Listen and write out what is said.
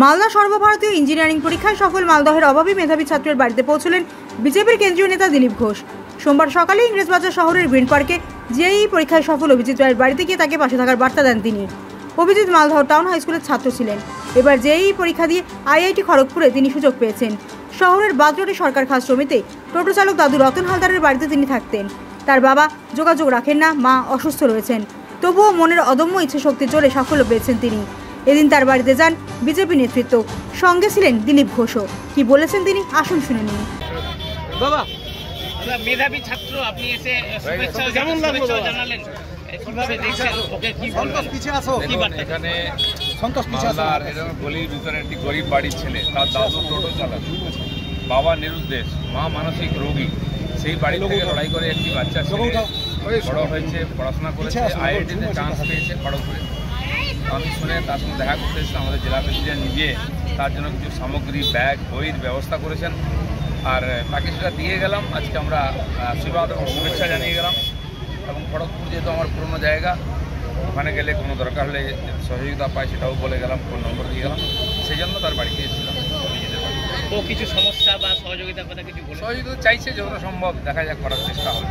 মালদা সর্বভারতীয় ইঞ্জিনিয়ারিং পরীক্ষায় সফল মালদহের অভাবী মেধাবী ছাত্রের বাড়িতে পৌঁছলেন বিজেপির কেন্দ্রীয় নেতা দিলীপ ঘোষ। সোমবার সকালে ইংরেজবাজার শহরের গ্রিন পার্কে জেইই পরীক্ষায় সফল অভিজিৎ রায়ের বাড়িতে গিয়ে তাকে পাশে থাকার বার্তা দেন তিনি। অভিজিৎ মালদহ টাউন হাই স্কুলের ছাত্র ছিলেন। এবার জেইই পরীক্ষা দিয়ে আইআইটি খড়গপুরে তিনি সুযোগ পেয়েছেন। শহরের বাদরোডে সরকার খাস জমিতে টোটো চালক দাদু রতন হালদারের বাড়িতে তিনি থাকতেন। তার বাবা যোগাযোগ রাখেন না, মা অসুস্থ রয়েছেন। তবুও মনের অদম্য ইচ্ছে শক্তি জোরে সাফল্য পেয়েছেন তিনি। এদিন তার বাড়িতে যান বিজেপি নেতৃত্ব, সঙ্গে ছিলেন দিলীপ ঘোষও। কি বলেছেন তিনি আসুন শুনে নিন। বাবা মেধাবী ছাত্র, আপনি এসে শুভেচ্ছা জানালেন, কিভাবে দেখছেন ওকে? কি বলবেন? এখানে মালদার এরকম গলির ভিতরে একটি গরিব বাড়ির ছেলে, তার দাদু টোটো চালান, বাবা নিরুদ্দেশ, মা মানসিক রোগী। সেই বাড়ি থেকে লড়াই করে একটি বাচ্চা ছেলে বড় হয়েছে, পড়াশোনা করেছে, আইআইটিতে চান্স পেয়েছে খড়গপুরে। আমি শুনে তার সঙ্গে দেখা করতে এসেছিলাম। আমাদের জেলা প্রেসিডেন্ট নিজে তার জন্য কিছু সামগ্রী, ব্যাগ, বইয়ের ব্যবস্থা করেছেন, আর তাকে সেটা দিয়ে গেলাম। আজকে আমরা আশীর্বাদ এবং শুভেচ্ছা জানিয়ে গেলাম। এবং খড়গপুর যেহেতু আমার পুরনো জায়গা, ওখানে গেলে কোনো দরকার হলে সহযোগিতা পাই সেটাও বলে গেলাম, ফোন নম্বর দিয়ে গেলাম। সেই জন্য তার বাড়িতে এসেছিলাম। ও কিছু সমস্যা বা সহযোগিতার কথা কিছু বলে? সহযোগিতা চাইছে, যতটা সম্ভব দেখা যাক, করার চেষ্টা হবে।